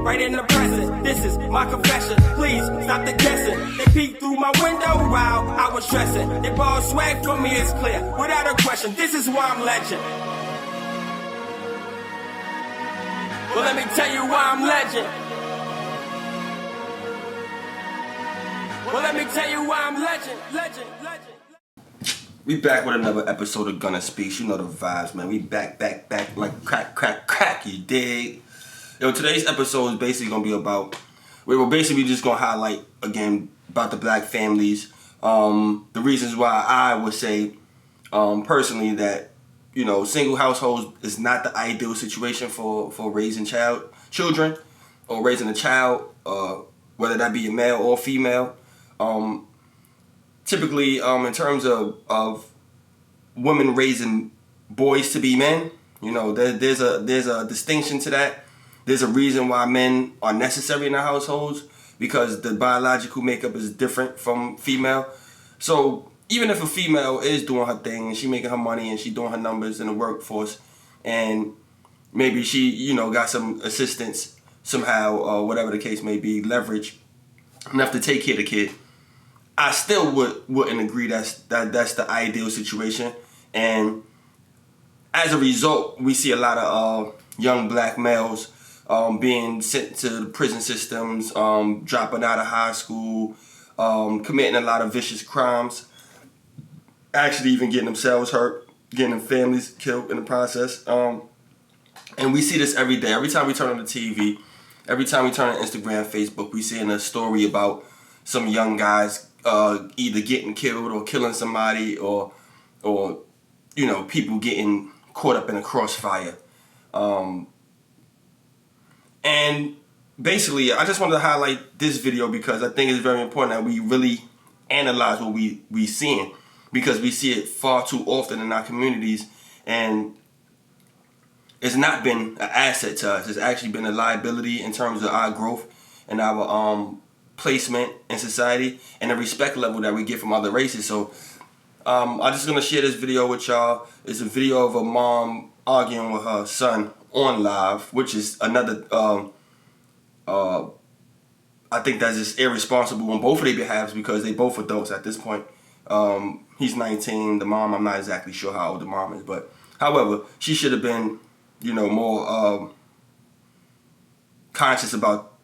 right in the present. This is my confession. Please stop the guessing. They peeked through my window while I was stressing. They borrowed swag from me, it's clear, without a question. This is why I'm legend. Well, let me tell you why I'm legend. Well, let me tell you why I'm legend. We back with another episode of GunnaSpeaks. You know the vibes, man. We back like crack, you dig? Yo, today's episode is basically gonna be about, we're basically just gonna highlight, again, about the black families. The reasons why I would say, personally, that, you know, single households is not the ideal situation for raising children, or raising a child, whether that be a male or female. Typically, in terms of women raising boys to be men, you know, there's a distinction to that. There's a reason why men are necessary in the households, because the biological makeup is different from female. So even if a female is doing her thing and she making her money and she doing her numbers in the workforce, and maybe she, you know, got some assistance somehow, or whatever the case may be, leverage enough to take care of the kid, I still wouldn't agree that's the ideal situation. And as a result, we see a lot of young black males being sent to the prison systems, dropping out of high school, committing a lot of vicious crimes, actually even getting themselves hurt, getting their families killed in the process. And we see this every day. Every time we turn on the TV, every time we turn on Instagram, Facebook, we see a story about some young guys either getting killed or killing somebody, or you know, people getting caught up in a crossfire. And basically, I just wanted to highlight this video because I think it's very important that we really analyze what we seeing, because we see it far too often in our communities, and it's not been an asset to us. It's actually been a liability in terms of our growth and our placement in society and the respect level that we get from other races. So I'm just gonna share this video with y'all. It's a video of a mom arguing with her son on live, which is another I think that's just irresponsible on both of their behalves, because they both adults at this point. He's 19, the mom, I'm not exactly sure how old the mom is, but however, she should have been, you know, more conscious about,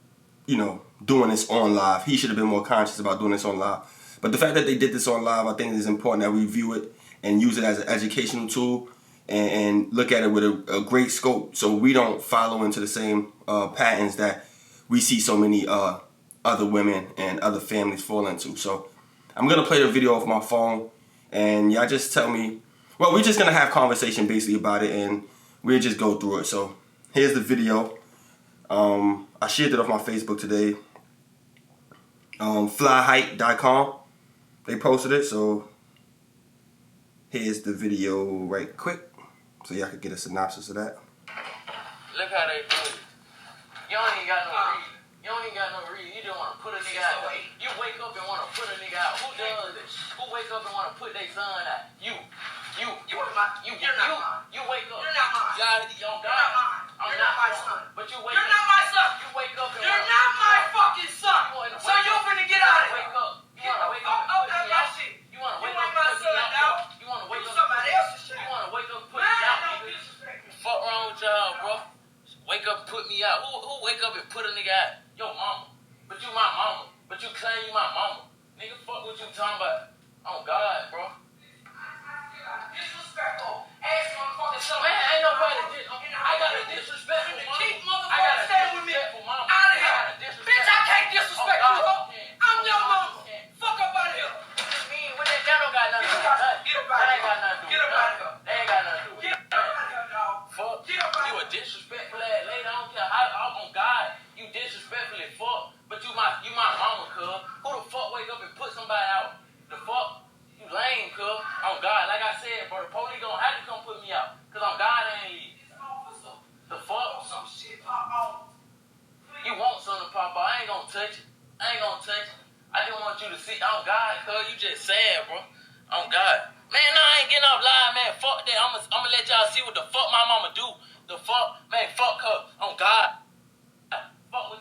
you know, doing this on live. He should have been more conscious about doing this on live. But the fact that they did this on live, I think it is important that we view it and use it as an educational tool, and look at it with a great scope, so we don't follow into the same patterns that we see so many other women and other families fall into. So I'm going to play the video off my phone, and y'all just tell me, well, we're just going to have conversation basically about it, and we'll just go through it. So here's the video. I shared it off my Facebook today. Flyhype.com, they posted it, so here's the video right quick, so y'all can get a synopsis of that. Look how they do it. You don't even got no reason. You don't even got no reason. You just want to put a nigga out. You wake up and want to put a nigga out. Who does this? Who wake up and want to put their son out? You are not mine. You wake up. You're not mine. You're not mine. You're not my son. But you wake up. You're not my son. You wake up and you're not my fucking son. So you're finna get out of here. Wake up. You want to wake up and put me out. You want to wake up and put me out. You want to wake up and put me out. You want to wake up and put me out, nigga. Fuck wrong with y'all, bro? Wake up and put me out. Who wake up and put a nigga out? Yo, mama. But you my mama. But you claim you my mama. Nigga, fuck what you talking about. Oh, God, bro. Disrespectful. Ass motherfucking son. Man, ain't nobody I got a disrespectful mama. Keep motherfucking staying with me. Mama. Out of here. Bitch, I can't disrespect you. I'm your mama. Fuck up out of here. That don't got nothing to do with that. Get up out of here. Get up out of here. They ain't got nothing to do with that. Get up out of here, dog. Fuck. Get up out of here. You a disrespectful ass lady. I don't care how on God you disrespectfully fuck, but you my mama, cuz. Who the fuck wake up and put somebody out? The fuck? You lame, cuz. On God, like I said, bro, the police don't have to come put me out, cause on God I ain't leave. The fuck? Some shit pop off. You want something to pop off? I ain't gonna touch it. I just want you to see. On God, cuz you just sad, bro. On God. Man, no, I ain't getting off live, man. Fuck that. I'ma let y'all see what the fuck my mama do. The fuck, man, fuck her. On God. Fuck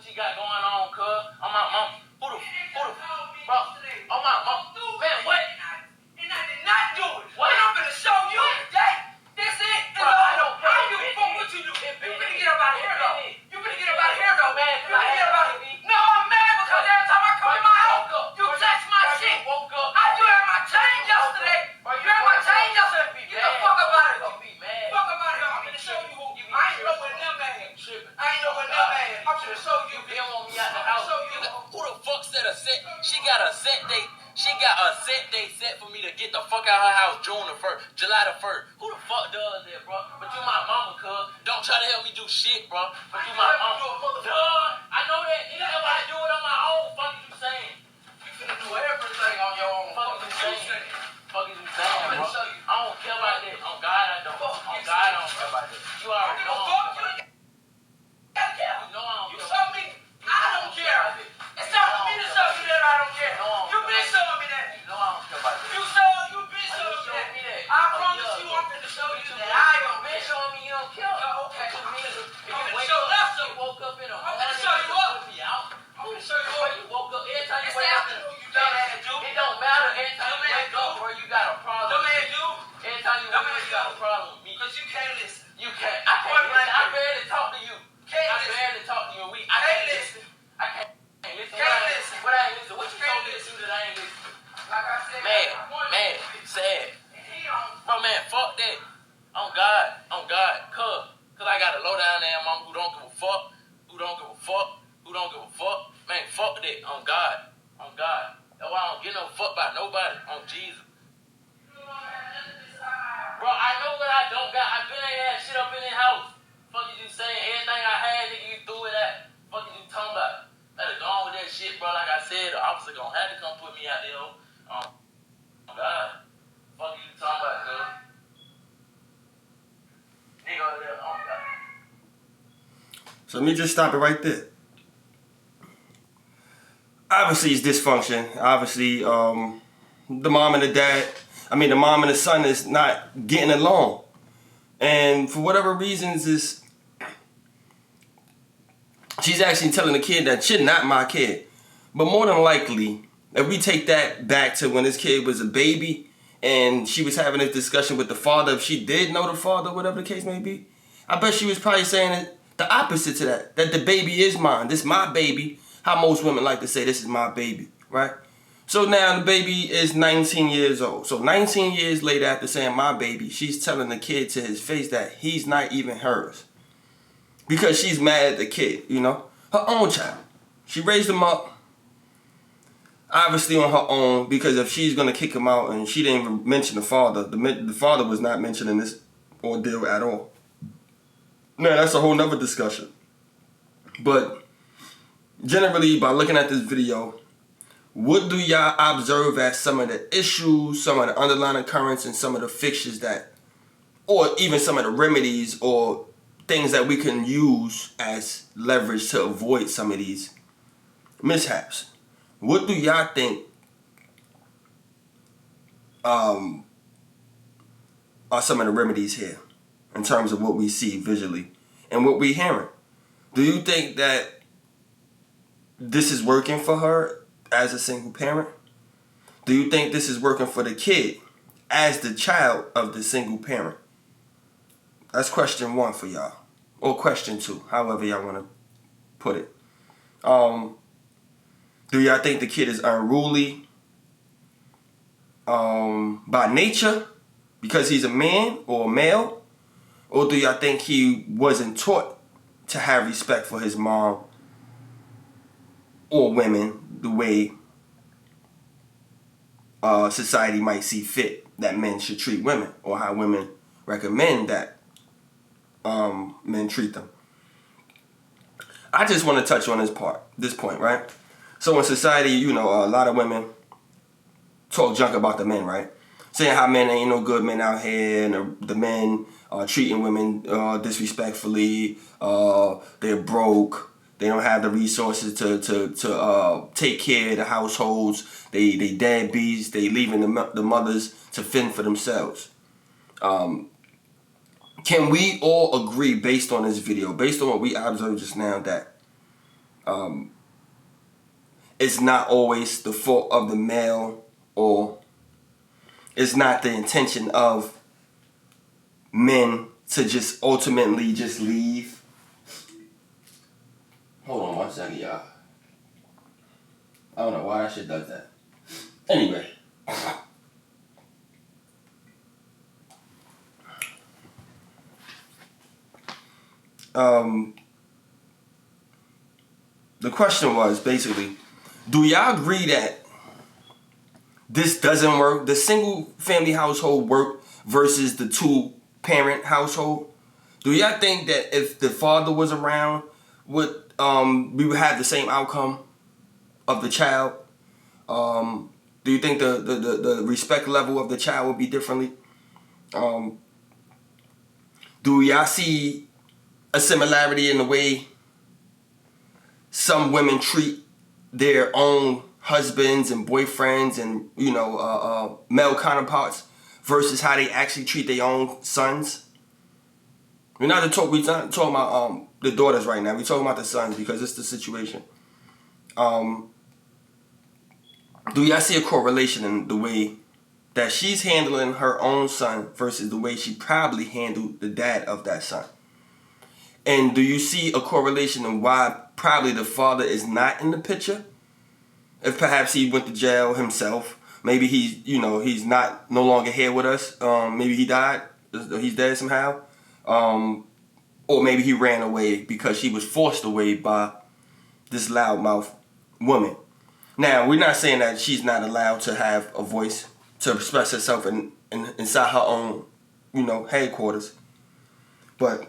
got a set date. She got a set date set for me to get the fuck out of her house June the 1st, July the 1st. Who the fuck does that, bro? But you my mama, cuz. Don't try to help me do shit, bro. But you my mama. Duh, I know that. Anytime I do it on my own, fuck is you saying? You finna do everything on your own. Fuck is you saying? Fuck is you saying, bro? I don't care about that. On God, I don't. On God, I don't care about that. You already know I don't care about that. You know I don't care. You show me, I don't care. It's time for me to show you that I don't care. You been showing me that. You know I don't care about that. You been showing me that. I promise you I'm finna show you that I don't been care. showing me you don't care. Okay. I'm finna show you up. You woke up in a I'm finna show you up. put me out. I'm finna show you up. You woke up every time you It's wake up. afternoon, you dumbass dude. It don't matter every time you Dumbass wake up, dude. bro. You got a problem. Dumbass dude. Every time you wake up, you got a problem with me. Because you can't listen. You can't. I can't Point listen. blank. I barely talk to you. Can't I listen. barely talk to you. I Can't can't listen. I can't listen. Can't listen. What I ain't listen? What you Can't told me to listen. do that I ain't listen? Like I said, Mad, I want mad, you. sad. And he on. Bro, man, fuck that. On God, cuz I got a low down there, mama, who don't give a fuck, who don't give a fuck. Man, fuck that. On God. That's why I don't get no fuck by nobody. On Jesus. Bro, I know what I don't got. I been ain't had shit up in this house. Fuck is you saying? Everything I had, nigga, you threw it at. Fuck is you talking about? Better go on with that shit, bro. Like I said, the officer gonna have to come put me out there, ho. Oh, God. Fuck is you talking about, cuz? Nigga over there, oh, God. So let me just stop it right there. Obviously, it's dysfunction. Obviously, the mom and the son is not getting along. And for whatever reasons, she's actually telling the kid that she's not my kid. But more than likely, if we take that back to when this kid was a baby and she was having this discussion with the father, if she did know the father, whatever the case may be, I bet she was probably saying the opposite to that the baby is mine. This is my baby. How most women like to say, this is my baby, right? So now the baby is 19 years old. So 19 years later, after saying my baby, she's telling the kid to his face that he's not even hers. Because she's mad at the kid, you know? Her own child. She raised him up, obviously on her own, because if she's going to kick him out, and she didn't even mention the father, the father was not mentioned in this ordeal at all. Now, that's a whole nother discussion. But generally, by looking at this video, what do y'all observe as some of the issues, some of the underlying occurrence, and some of the fixtures that, or even some of the remedies or things that we can use as leverage to avoid some of these mishaps? What do y'all think are some of the remedies here in terms of what we see visually and what we're hearing? Do you think that this is working for her as a single parent? Do you think this is working for the kid as the child of the single parent? That's question 1 for y'all. Or question 2, however y'all want to put it. Do y'all think the kid is unruly by nature because he's a man or a male? Or do y'all think he wasn't taught to have respect for his mom or women the way society might see fit that men should treat women, or how women recommend that men treat them? I just want to touch on this point, right? So in society, you know, a lot of women talk junk about the men, right? Saying how men ain't no good men out here, and the men are treating women disrespectfully. They're broke. They don't have the resources to take care of the households. They deadbeats. They leaving the mothers to fend for themselves. Can we all agree, based on this video, based on what we observed just now, that it's not always the fault of the male, or it's not the intention of men to just ultimately just leave? Hold on 1 second, y'all. I don't know why that shit does that. Anyway. The question was basically, do y'all agree that this doesn't work. The single family household work versus the 2-parent household. Do y'all think that if the father was around, we would have the same outcome of the child? Do you think the respect level of the child would be differently? Do y'all see a similarity in the way some women treat their own husbands and boyfriends and male counterparts versus how they actually treat their own sons? We're not talking about the daughters right now. We're talking about the sons because it's the situation. Do y'all see a correlation in the way that she's handling her own son versus the way she probably handled the dad of that son? And do you see a correlation in why probably the father is not in the picture? If perhaps he went to jail himself, maybe he's no longer here with us. Maybe he died, he's dead somehow, or maybe he ran away because she was forced away by this loudmouth woman. Now, we're not saying that she's not allowed to have a voice to express herself inside her own, headquarters. But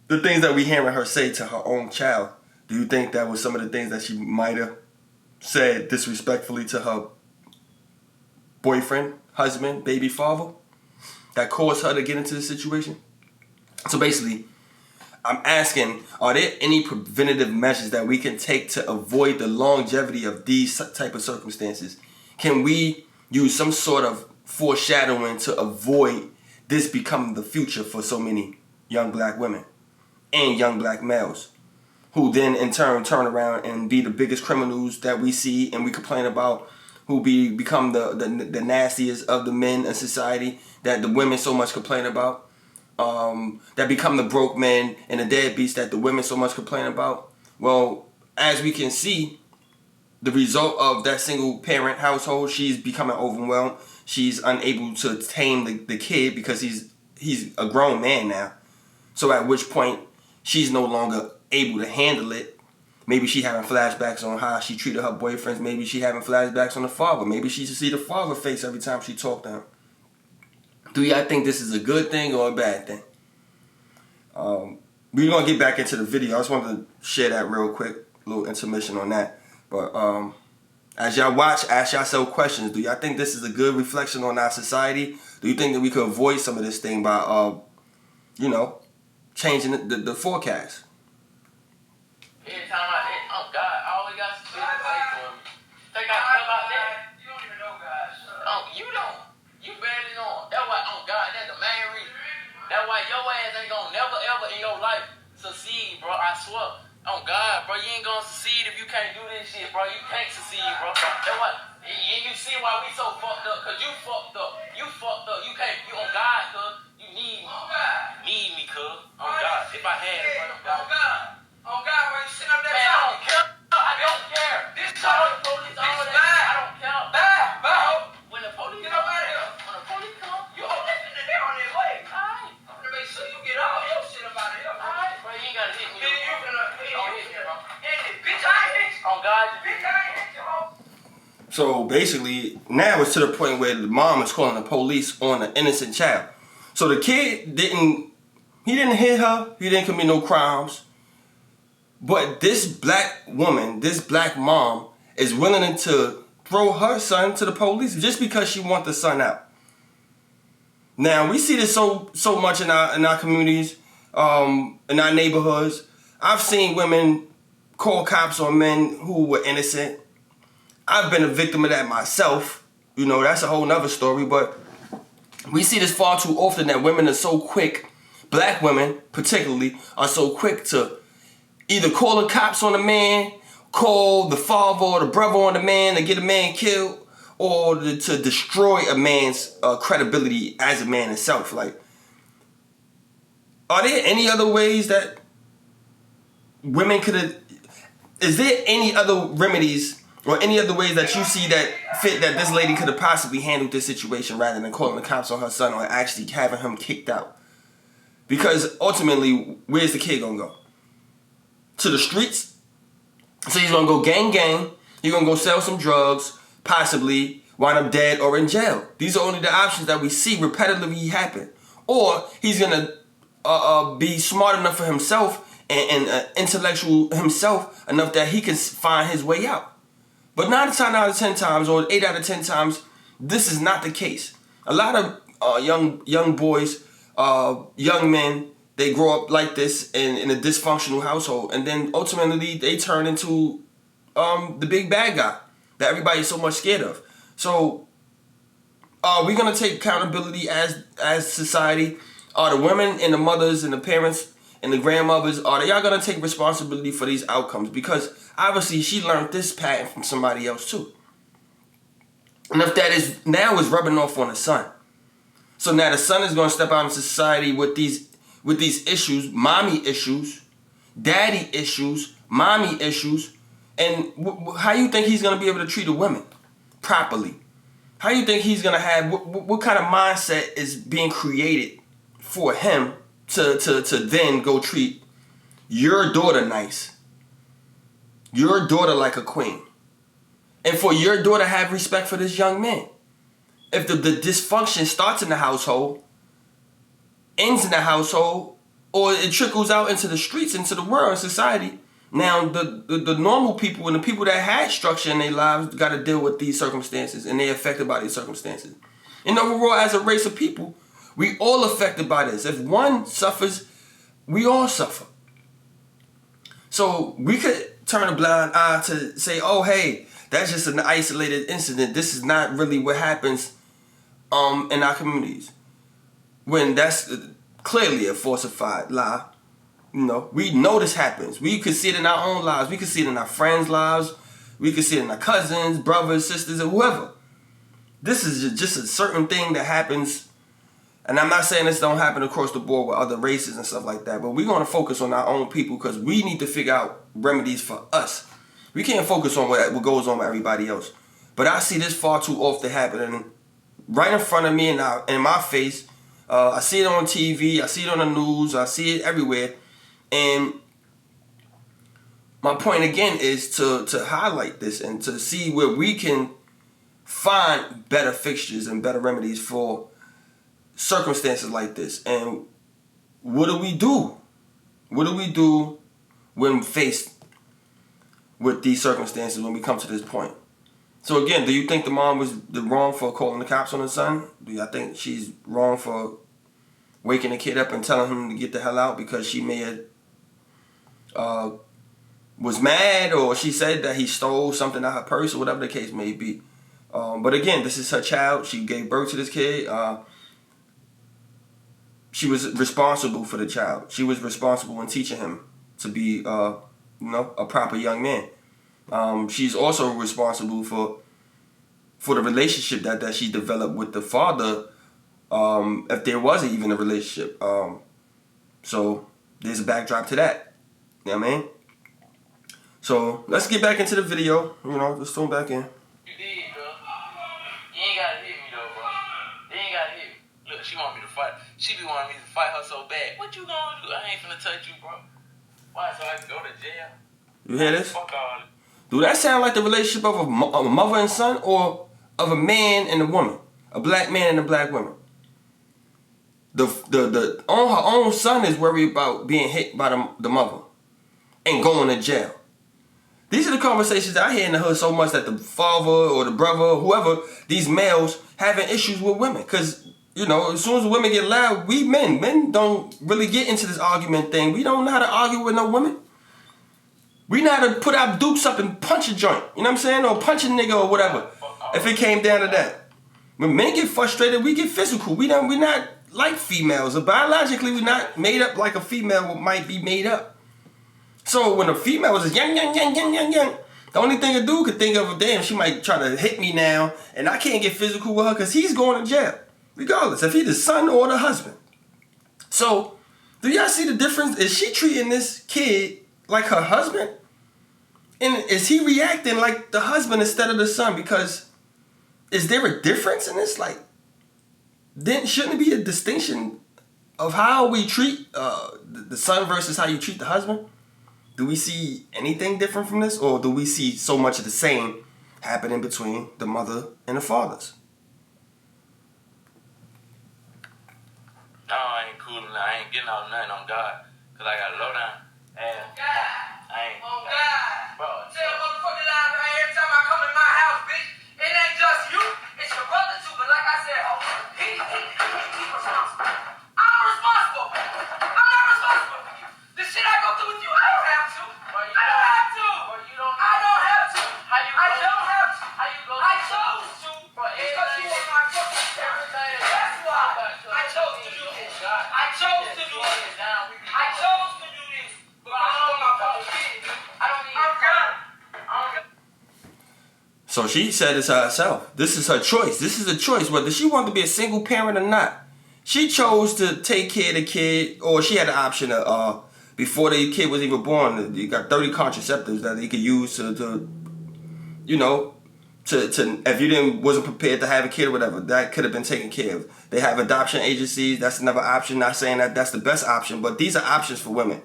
the things that we hearing her say to her own child, do you think that was some of the things that she might have said disrespectfully to her boyfriend, husband, baby father that caused her to get into this situation? So basically, I'm asking, are there any preventative measures that we can take to avoid the longevity of these type of circumstances? Can we use some sort of foreshadowing to avoid this becoming the future for so many young black women and young black males, who then in turn turn around and be the biggest criminals that we see and we complain about, who become the nastiest of the men in society that the women so much complain about? That become the broke men and the deadbeats that the women so much complain about? Well, as we can see, the result of that single parent household, she's becoming overwhelmed. She's unable to tame the kid because he's a grown man now. So at which point, she's no longer able to handle it. Maybe she having flashbacks on how she treated her boyfriends. Maybe she having flashbacks on the father. Maybe she should see the father face every time she talked to him. Do y'all think this is a good thing or a bad thing? We're going to get back into the video. I just wanted to share that real quick, a little intermission on that. But as y'all watch, ask yourself questions. Do y'all think this is a good reflection on our society? Do you think that we could avoid some of this thing by, changing the forecast? Every time oh God, I always got some shit to say for me. Think I care about that? You don't even know, guys. Oh, you don't. You barely know. That's why, oh God, that's the main reason. That's why your ass ain't gonna never ever in your life succeed, bro. I swear. Oh God, bro, you ain't gonna succeed if you can't do this shit, bro. You can't succeed, bro. That's why. And you see why we so fucked up? Cause you fucked up. You fucked up. You can't. You on God, cuz. You need me. Oh God. Need me, cuz. Oh God. If I had it, bro. Oh God. Oh God, when you sitting up there Man, I don't talking. care. I don't care. This Call time. the police, all This that. bad. I don't care. Bye. When the police Get up out of here. When the police come, You don't listen to them on their way. alright. I'm gonna make sure you get all your shit up out of here. Alright, bro, you ain't gotta hit me. Then you finna. Don't hit me, bro. Bitch, I ain't hit you. On God, you Bitch, I ain't hit you, ho. So basically, now it's to the point where the mom is calling the police on an innocent child. So the kid didn't hit her. He didn't commit no crimes. But this black woman, this black mom, is willing to throw her son to the police just because she wants the son out. Now we see this so much in our communities, in our neighborhoods. I've seen women call cops on men who were innocent. I've been a victim of that myself. That's a whole nother story. But we see this far too often that women are so quick, black women particularly, are so quick to either call the cops on the man, call the father or the brother on the man to get a man killed, or to destroy a man's credibility as a man himself. Like, are there any other ways that women could have... Is there any other remedies or any other ways that you see that fit that this lady could have possibly handled this situation rather than calling the cops on her son or actually having him kicked out? Because ultimately, where's the kid gonna go? To the streets? So he's gonna go gang. He's gonna go sell some drugs, possibly, wind up dead or in jail. These are only the options that we see repetitively happen. Or he's gonna be smart enough for himself and intellectual himself enough that he can find his way out. But 9 out of 10 times, or 8 out of 10 times, this is not the case. A lot of young boys, young men, they grow up like this in a dysfunctional household, and then ultimately they turn into the big bad guy that everybody's so much scared of. So are we gonna take accountability as society? Are the women and the mothers and the parents and the grandmothers, are y'all gonna take responsibility for these outcomes? Because obviously she learned this pattern from somebody else too. And if that is now is rubbing off on the son. So now the son is gonna step out into society with these issues, mommy issues, daddy issues, mommy issues, and how you think he's gonna be able to treat the women properly? How you think he's gonna have what kind of mindset is being created for him to then go treat your daughter nice, your daughter like a queen, and for your daughter to have respect for this young man? If the dysfunction starts in the household, ends in the household, or it trickles out into the streets, into the world, society, now the normal people and the people that had structure in their lives got to deal with these circumstances, and they're affected by these circumstances. And overall, as a race of people, we all affected by this. If one suffers, we all suffer. So we could turn a blind eye to say, oh, hey, that's just an isolated incident. This is not really what happens in our communities. When that's clearly a falsified lie. You know, we know this happens. We could see it in our own lives. We could see it in our friends' lives. We could see it in our cousins, brothers, sisters, or whoever. This is just a certain thing that happens. And I'm not saying this don't happen across the board with other races and stuff like that, but we're going to focus on our own people because we need to figure out remedies for us. We can't focus on what goes on with everybody else. But I see this far too often happening right in front of me and in my face. I see it on TV. I see it on the news. I see it everywhere. And my point again is to highlight this and to see where we can find better fixtures and better remedies for circumstances like this. And what do we do? What do we do when faced with these circumstances when we come to this point? So again, do you think the mom was wrong for calling the cops on her son? Do you think she's wrong for waking the kid up and telling him to get the hell out because she may have was mad, or she said that he stole something out of her purse, or whatever the case may be? But again, this is her child. She gave birth to this kid. She was responsible for the child. She was responsible in teaching him to be, a proper young man. She's also responsible for the relationship that she developed with the father, if there was even a relationship. So there's a backdrop to that. You know what I mean? So let's get back into the video. Let's tune back in. You did, bro. You ain't gotta hit me though, bro. You ain't gotta hit me. Look, she want me to fight. She be wanting me to fight her so bad. What you gonna do? I ain't finna touch you, bro. Why? So I can go to jail? You hear this? Fuck all it. Do that sound like the relationship of a mother and son, or of a man and a woman? A black man and a black woman? The her own son is worried about being hit by the mother and going to jail. These are the conversations that I hear in the hood so much, that the father or the brother or whoever, these males having issues with women. Because, as soon as women get loud, we men don't really get into this argument thing. We don't know how to argue with no women. We know how to put our dukes up and punch a joint. You know what I'm saying? Or punch a nigga or whatever. If it came down to that. When men get frustrated, we get physical. We're not like females. Biologically, we're not made up like a female might be made up. So when a female is yang, the only thing a dude could think of, damn, she might try to hit me now, and I can't get physical with her because he's going to jail. Regardless, if he's the son or the husband. So, do y'all see the difference? Is she treating this kid like her husband? And is he reacting like the husband instead of the son? Because is there a difference in this? Then shouldn't it be a distinction of how we treat the son versus how you treat the husband? Do we see anything different from this? Or do we see so much of the same happening between the mother and the fathers. No, I ain't cool enough. I ain't getting out of nothing on God. Because I got to low down. And I ain't. Oh, God. Bro. Tell motherfucking lie right every time I come in my house, bitch. It ain't just you. It's your brother, too. But like I said, he's responsible. I'm responsible. I'm not responsible. The shit I go through with you, I don't have to. I don't have to. I don't have to. I don't have to. I chose to. Because you were my fucking parent. That's why I chose to do this. I chose to do this. I chose to do this. Because you were my fucking kid. I'm good. So she said it's herself. This is her choice. This is a choice, whether she wanted to be a single parent or not. She chose to take care of the kid, or she had the option of, before the kid was even born, you got 30 contraceptives that you could use to you know, to if you wasn't prepared to have a kid or whatever, that could have been taken care of. They have adoption agencies. That's another option. Not saying that that's the best option, but these are options for women.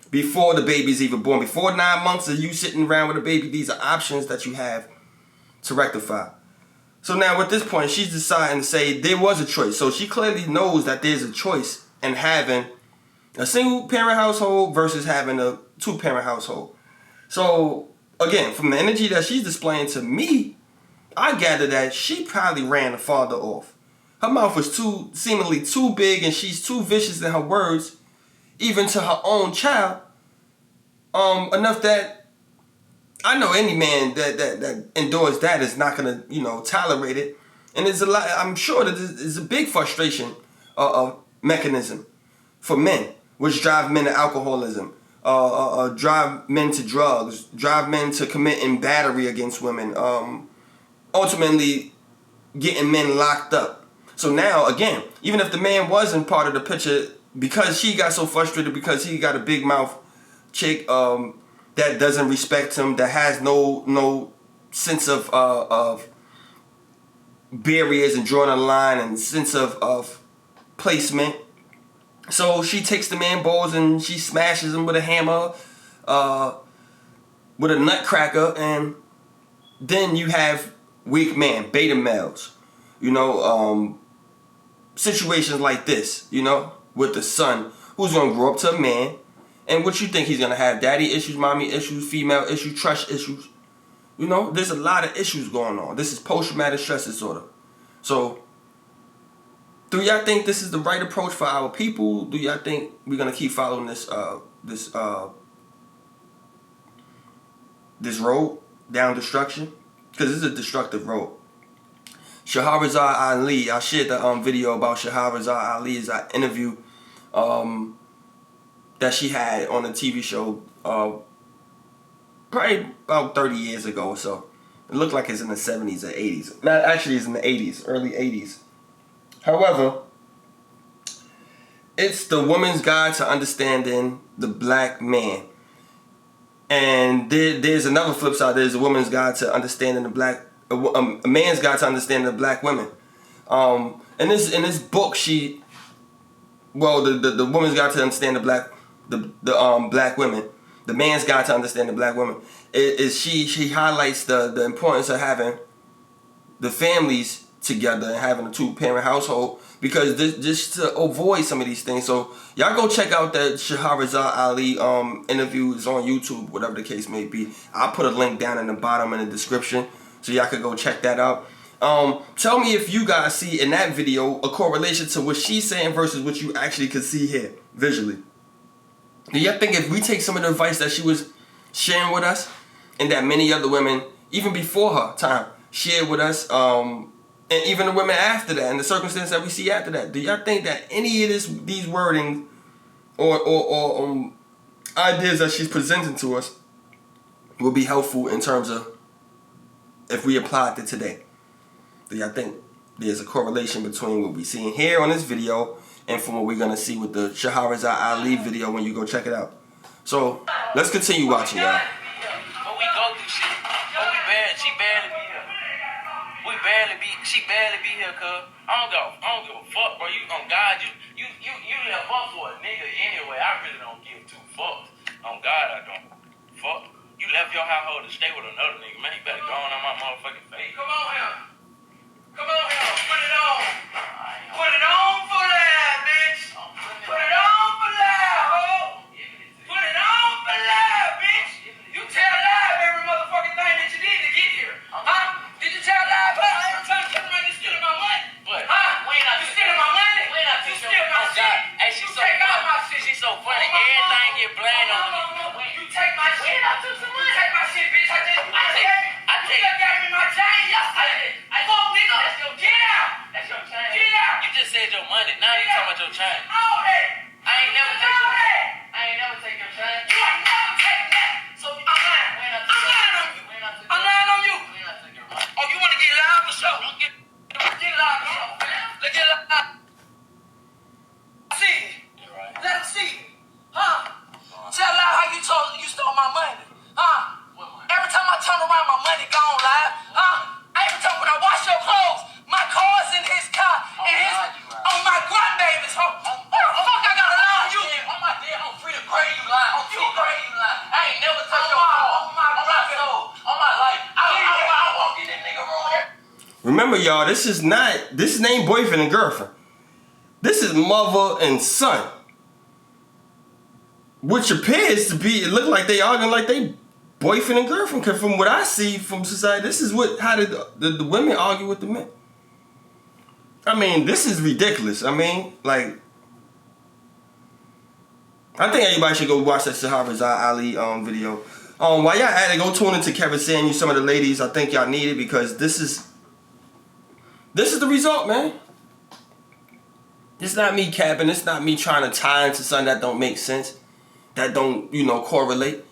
Before the baby's even born, before 9 months of you sitting around with a baby, these are options that you have to rectify. So now at this point, she's deciding to say there was a choice. So she clearly knows that there's a choice in having a single parent household versus having a 2-parent household. So again, from the energy that she's displaying to me, I gather that she probably ran the father off. Her mouth was seemingly too big, and she's too vicious in her words, even to her own child. Enough that I know any man that endures that is not gonna, tolerate it. And there's a lot. I'm sure that there's a big frustration mechanism for men, which drive men to alcoholism, drive men to drugs, drive men to committing battery against women, ultimately getting men locked up. So now, again, even if the man wasn't part of the picture, because she got so frustrated because he got a big mouth chick that doesn't respect him, that has no sense of barriers and drawing a line and sense of placement. So she takes the man balls and she smashes him with a hammer, with a nutcracker, and then you have weak man, beta males, situations like this, with the son who's gonna grow up to a man, and what you think he's gonna have? Daddy issues, mommy issues, female issues, trust issues. There's a lot of issues going on. This is post-traumatic stress disorder. So, do y'all think this is the right approach for our people? Do y'all think we're gonna keep following this road down destruction? Because this is a destructive road. Shahrazad Ali, I shared the video about Shahrazad Ali's interview that she had on a TV show probably about 30 years ago or so. It looked like it's in the 70s or 80s. Not actually, it's in the 80s, early 80s. However, it's the woman's guide to understanding the black man. And there's another flip side. There's a woman's guide to understanding a man's guide to understanding the black women. In this book, the woman's guide to understand the black women, the man's guide to understand the black women, she highlights the importance of having the families together and having a 2-parent household, because just to avoid some of these things. So y'all go check out that Shahrazad Ali interview. Is on YouTube, whatever the case may be. I'll put a link down in the bottom in the description so y'all could go check that out. Tell me if you guys see in that video a correlation to what she's saying versus what you actually could see here visually. Do y'all think if we take some of the advice that she was sharing with us, and that many other women, even before her time, shared with us, and even the women after that, and the circumstances that we see after that, do y'all think that any of these wording or ideas that she's presenting to us will be helpful in terms of if we apply it to today? Do y'all think there's a correlation between what we're seeing here on this video and from what we're going to see with the Shahrazad Ali video when you go check it out? So, let's continue watching, y'all. But we go through shit. But she barely be here. She barely be here, cuz. I don't give a fuck, bro. You on God, you left up for a nigga anyway. I really don't give 2 fucks. On God, I don't. Fuck. You You left your household to stay with another nigga, man. You better go on my motherfucking face. Come on here. Come on here. Put it on. Put it on for live, bitch. Put it on for live, ho. Put it on for live, bitch. You tell live every motherfucking thing that you did to get here. Huh? Did you tell live, huh? Every time you turn around, you stealing my money. What? Huh? You stealing my money? You stealing my shit. Hey, she's so take all my shit. She's so funny. Everything get blamed on me. You take my shit. I took some money. Take my shit, bitch. I take. You just gave me my chain yesterday. Fuck, nigga. That's your Get out. That's your chain. Get out. You just said your money. Now you talking about your chain. All that. I ain't never take your chain. I ain't never take your chain. You ain't never taken that. So I'm lying. I'm lying on you. I'm lying on you. Oh, you want to get live for sure? Get live for sure. Let's get live. See it. Let him see it. Huh? Tell live how you stole my money. Huh? Every time I turn around, my money gone live. Huh? Every time when I wash your clothes, my car's in his car and his on my grandbabies. Huh? What the fuck I gotta lie on you? On my dead, I'm free to grade you line. I'm free to grade you line. I ain't never touched your On my soul. On my life. I walk in this nigga room here. Remember, y'all, this ain't boyfriend and girlfriend. This is mother and son. Which appears to be, it look like they arguing like they boyfriend and girlfriend. Cause from what I see from society, this is how the women argue with the men. I mean, this is ridiculous. I mean, like, I think everybody should go watch that Shahrazad Ali video. While y'all at it, go tune into Kevin saying you some of the ladies. I think y'all need it because this is the result, man. It's not me capping. It's not me trying to tie into something that don't make sense, that don't, correlate.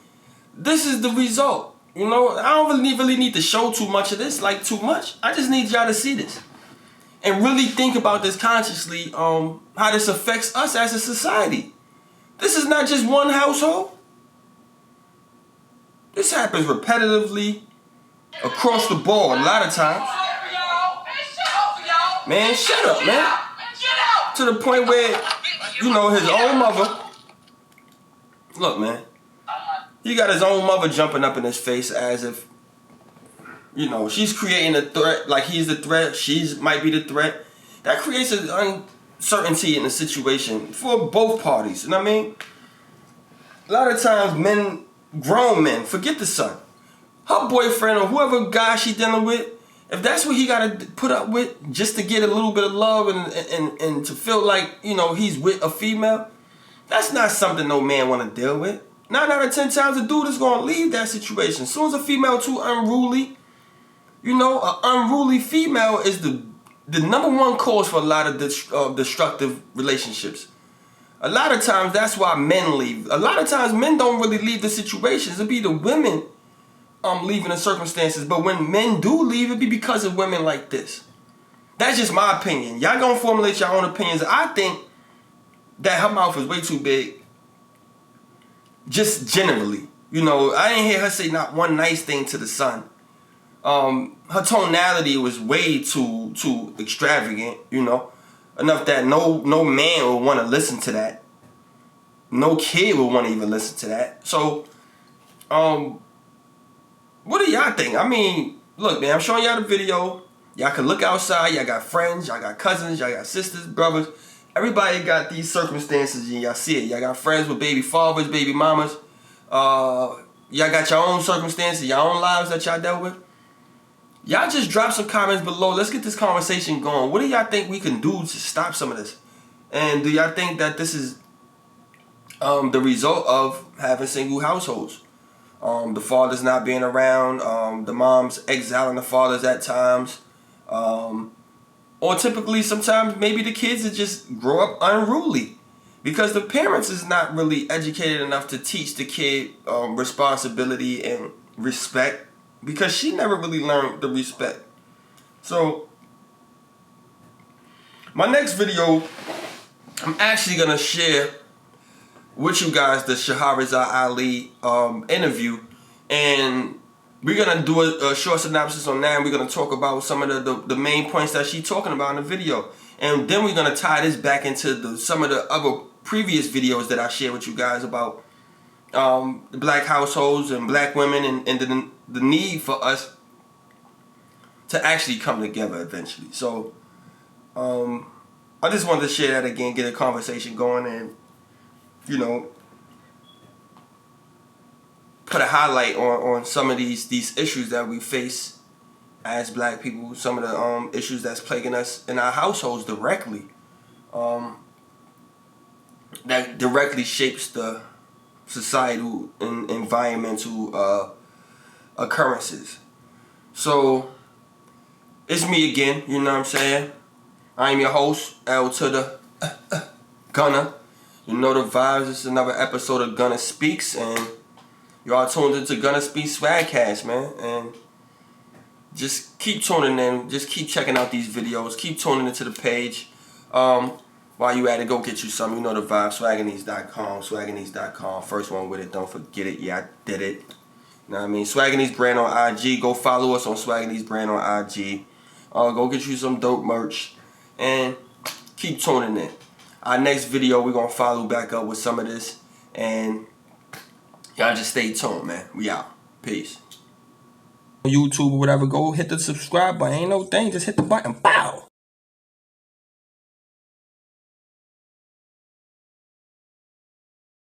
This is the result. I don't really need to show too much of this, like too much. I just need y'all to see this and really think about this consciously, how this affects us as a society. This is not just one household. This happens repetitively across the board a lot of times. Man, shut up, man. To the point where, his own mother. Look, man. He got his own mother jumping up in his face as if, she's creating a threat, like he's the threat, might be the threat. That creates an uncertainty in the situation for both parties. You know what I mean? A lot of times grown men, forget the son. Her boyfriend or whoever guy she dealing with, if that's what he got to put up with just to get a little bit of love and to feel like, he's with a female, that's not something no man want to deal with. 9 out of 10 times a dude is going to leave that situation. As soon as a female too unruly, an unruly female is the number one cause for a lot of destructive relationships. A lot of times that's why men leave. A lot of times men don't really leave the situations. It'd be the women leaving the circumstances. But when men do leave, it'd be because of women like this. That's just my opinion. Y'all gonna formulate your own opinions. I think that her mouth is way too big. Just generally. I didn't hear her say not one nice thing to the son. Her tonality was way too extravagant, enough that no man would want to listen to that. No kid would want to even listen to that. So, what do y'all think? I mean, look, man, I'm showing y'all the video. Y'all can look outside. Y'all got friends. Y'all got cousins. Y'all got sisters, brothers. Everybody got these circumstances and y'all see it. Y'all got friends with baby fathers, baby mamas. Y'all got your own circumstances, your own lives that y'all dealt with. Y'all just drop some comments below. Let's get this conversation going. What do y'all think we can do to stop some of this? And do y'all think that this is the result of having single households? The fathers not being around, the moms exiling the fathers at times. Or typically sometimes maybe the kids that just grow up unruly because the parents is not really educated enough to teach the kid responsibility and respect because she never really learned the respect. So my next video, I'm actually going to share with you guys the Shahrazad Ali interview, and we're going to do a short synopsis on that, and we're going to talk about some of the main points that she's talking about in the video. And then we're going to tie this back into some of the other previous videos that I shared with you guys about the black households and black women, and the need for us to actually come together eventually. So I just wanted to share that again, get a conversation going, and you know, put a highlight on some of these issues that we face as black people, some of the issues that's plaguing us in our households directly, that directly shapes the societal and environmental occurrences. So it's me again, you know what I'm saying? I am your host, L to the Gunna. You know the vibes. This is another episode of GunnaSpeaks, and y'all tuned into GunnaSpeaks Swagcast, man. And just keep tuning in. Just keep checking out these videos. Keep tuning into the page. While you at it, go get you some. You know the vibe. Swagcast.com. Swagcast.com. First one with it. Don't forget it. Yeah, I did it. You know what I mean? Swagcast brand on IG. Go follow us on Swagcast brand on IG. Go get you some dope merch. And keep tuning in. Our next video, we're going to follow back up with some of this. And y'all just stay tuned, man. We out. Peace. YouTube or whatever, go hit the subscribe button. Ain't no thing. Just hit the button. Bow.